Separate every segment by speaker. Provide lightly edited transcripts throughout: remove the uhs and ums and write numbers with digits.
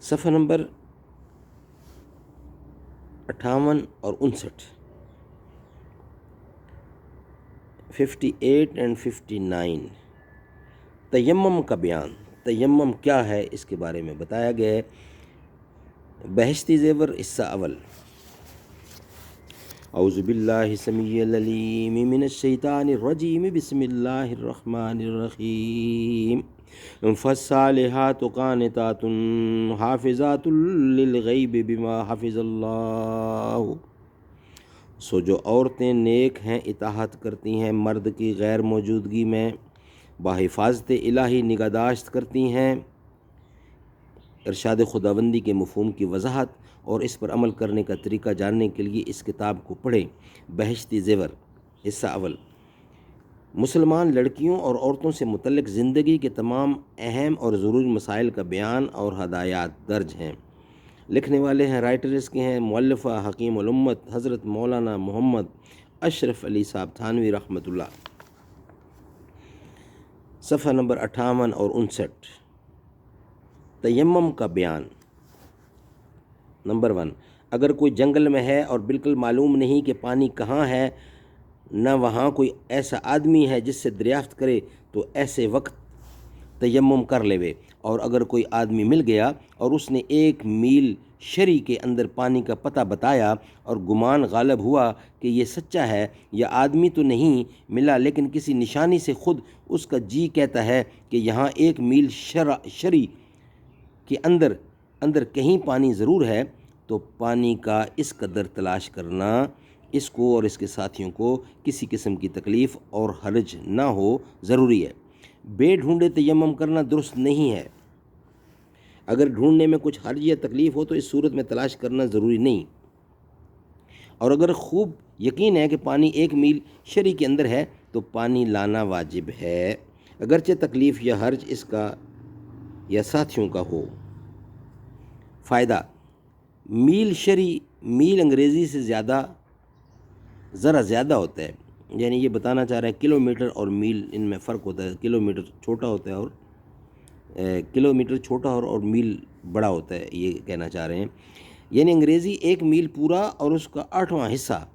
Speaker 1: صفحہ نمبر 58 اور 59، 58 اینڈ 59، تیمم کا بیان۔ تیمم کیا ہے اس کے بارے میں بتایا گیا ہے۔ بہشتی زیور حصہ اول۔ اعوذ باللہ السمیع العلیم من الشیطان الرجیم، بسم اللہ الرحمن الرحیم۔ فالصالحات قانتات حافظات للغیب بما حفظ اللہ۔ سو جو عورتیں نیک ہیں، اطاعت کرتی ہیں مرد کی غیر موجودگی میں، بحفاظت الہی نگہداشت کرتی ہیں۔ ارشاد خداوندی کے مفہوم کی وضاحت اور اس پر عمل کرنے کا طریقہ جاننے کے لیے اس کتاب کو پڑھیں۔ بہشتی زیور حصہ اول۔ مسلمان لڑکیوں اور عورتوں سے متعلق زندگی کے تمام اہم اور ضروری مسائل کا بیان اور ہدایات درج ہیں۔ لکھنے والے ہیں، رائٹرز کے ہیں، مؤلفہ حکیم الامت حضرت مولانا محمد اشرف علی صاحب تھانوی رحمۃ اللہ۔ صفحہ نمبر 58 اور 59، تیمم کا بیان۔ نمبر 1، اگر کوئی جنگل میں ہے اور بالکل معلوم نہیں کہ پانی کہاں ہے، نہ وہاں کوئی ایسا آدمی ہے جس سے دریافت کرے، تو ایسے وقت تیمم کر لیوے۔ اور اگر کوئی آدمی مل گیا اور اس نے 1 میل شری کے اندر پانی کا پتہ بتایا اور گمان غالب ہوا کہ یہ سچا ہے، یا آدمی تو نہیں ملا لیکن کسی نشانی سے خود اس کا جی کہتا ہے کہ یہاں 1 میل شری کے اندر کہیں پانی ضرور ہے، تو پانی کا اس قدر تلاش کرنا اس کو اور اس کے ساتھیوں کو کسی قسم کی تکلیف اور حرج نہ ہو ضروری ہے۔ بے ڈھونڈے تیمم کرنا درست نہیں ہے۔ اگر ڈھونڈنے میں کچھ حرج یا تکلیف ہو تو اس صورت میں تلاش کرنا ضروری نہیں، اور اگر خوب یقین ہے کہ پانی 1 میل شری کے اندر ہے تو پانی لانا واجب ہے، اگرچہ تکلیف یا حرج اس کا یا ساتھیوں کا ہو۔ فائدہ: میل شری، میل انگریزی سے ذرا زیادہ ہوتا ہے، یعنی یہ بتانا چاہ رہا ہے کلومیٹر اور میل ان میں فرق ہوتا ہے۔ کلومیٹر چھوٹا ہوتا ہے اور میل بڑا ہوتا ہے، یہ کہنا چاہ رہے ہیں۔ یعنی انگریزی 1 میل پورا اور اس کا 8واں حصہ،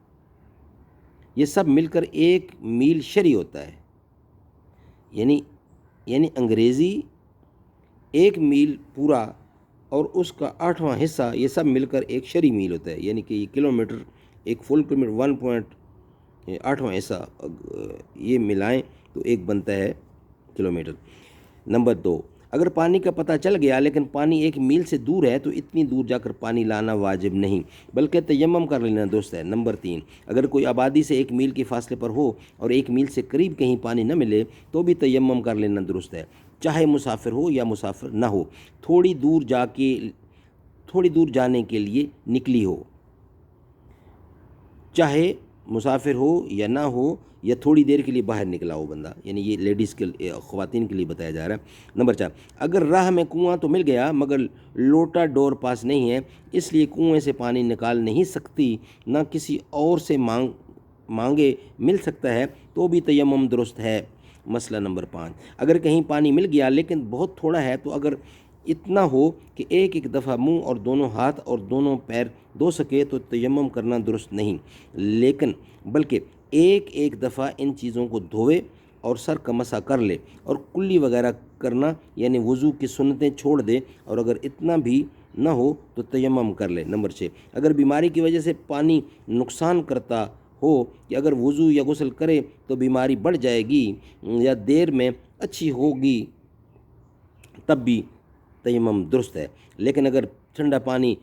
Speaker 1: یہ سب مل کر 1 میل شری ہوتا ہے۔ یعنی انگریزی 1 میل پورا اور اس کا 8واں حصہ، یہ سب مل کر 1 شری میل ہوتا ہے، یعنی کہ یہ کلومیٹر، ایک فل کلومیٹر 1.8واں حصہ یہ ملائیں تو 1 بنتا ہے کلومیٹر۔ نمبر 2، اگر پانی کا پتہ چل گیا لیکن پانی 1 میل سے دور ہے تو اتنی دور جا کر پانی لانا واجب نہیں بلکہ تیمم کر لینا درست ہے۔ نمبر 3، اگر کوئی آبادی سے 1 میل کے فاصلے پر ہو اور 1 میل سے قریب کہیں پانی نہ ملے تو بھی تیمم کر لینا درست ہے، چاہے مسافر ہو یا مسافر نہ ہو، تھوڑی دور جانے کے لیے نکلی ہو، چاہے مسافر ہو یا نہ ہو، یا تھوڑی دیر کے لیے باہر نکلا ہو بندہ، یعنی یہ لیڈیز کے خواتین کے لیے بتایا جا رہا ہے۔ نمبر 4، اگر راہ میں کنواں تو مل گیا مگر لوٹا ڈور پاس نہیں ہے، اس لیے کنویں سے پانی نکال نہیں سکتی، نہ کسی اور سے مانگے مل سکتا ہے، تو بھی تیمم درست ہے۔ مسئلہ نمبر 5، اگر کہیں پانی مل گیا لیکن بہت تھوڑا ہے، تو اگر اتنا ہو کہ ایک دفعہ منہ اور دونوں ہاتھ اور دونوں پیر دھو سکے تو تیمم کرنا درست نہیں، لیکن بلکہ ایک دفعہ ان چیزوں کو دھوئے اور سر کا مسح کر لے اور کلی وغیرہ کرنا یعنی وضو کی سنتیں چھوڑ دے، اور اگر اتنا بھی نہ ہو تو تیمم کر لے۔ نمبر 6، اگر بیماری کی وجہ سے پانی نقصان کرتا ہو کہ اگر وضو یا غسل کرے تو بیماری بڑھ جائے گی یا دیر میں اچھی ہوگی، تب بھی تیمم درست ہے، لیکن اگر ٹھنڈا پانی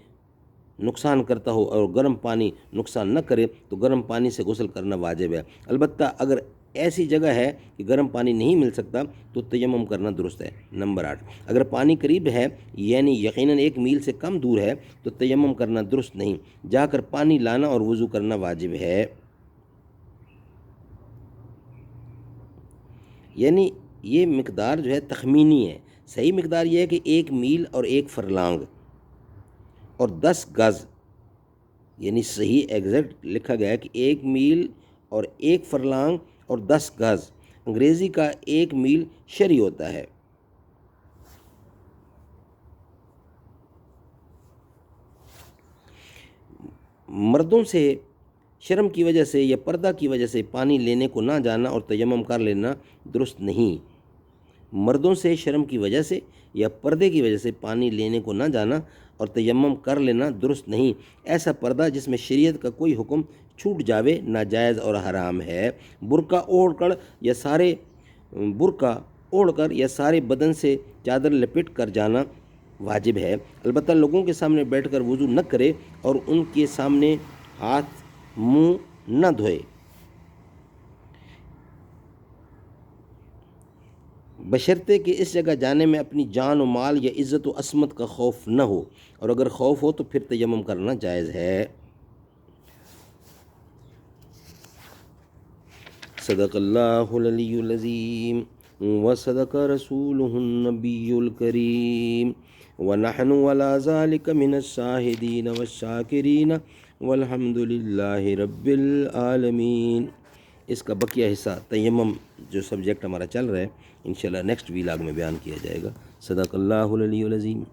Speaker 1: نقصان کرتا ہو اور گرم پانی نقصان نہ کرے تو گرم پانی سے غسل کرنا واجب ہے۔ البتہ اگر ایسی جگہ ہے کہ گرم پانی نہیں مل سکتا تو تیمم کرنا درست ہے۔ نمبر 8، اگر پانی قریب ہے یعنی یقیناً 1 میل سے کم دور ہے تو تیمم کرنا درست نہیں، جا کر پانی لانا اور وضو کرنا واجب ہے۔ یعنی یہ مقدار جو ہے تخمینی ہے، صحیح مقدار یہ ہے کہ 1 میل اور 1 فرلانگ اور 10 گز، یعنی صحیح ایگزیکٹ لکھا گیا ہے کہ 1 میل اور 1 فرلانگ اور 10 گز۔ انگریزی کا 1 میل شری ہوتا ہے۔ مردوں سے شرم کی وجہ سے یا پردہ کی وجہ سے پانی لینے کو نہ جانا اور تیمم کر لینا درست نہیں. مردوں سے شرم کی وجہ سے یا پردے کی وجہ سے پانی لینے کو نہ جانا اور تیمم کر لینا درست نہیں. ایسا پردہ جس میں شریعت کا کوئی حکم چھوٹ جاوے ناجائز اور حرام ہے. برقع اوڑھ کر یا سارے بدن سے چادر لپٹ کر جانا واجب ہے. البتہ لوگوں کے سامنے بیٹھ کر وضو نہ کرے اور ان کے سامنے ہاتھ منہ نہ دھوئے، بشرطے کہ اس جگہ جانے میں اپنی جان و مال یا عزت و عصمت کا خوف نہ ہو، اور اگر خوف ہو تو پھر تیمم کرنا جائز ہے. صدق اللہ العلی العظیم وصدق رسولہ النبی الکریم ونحن علی ذلک من الشاہدین والشاکرین والحمد للہ رب العالمین. اس کا بقیہ حصہ تیمم جو سبجیکٹ ہمارا چل رہا ہے انشاءاللہ نیکسٹ ویلاگ میں بیان کیا جائے گا. صدق اللہ العلی العظیم.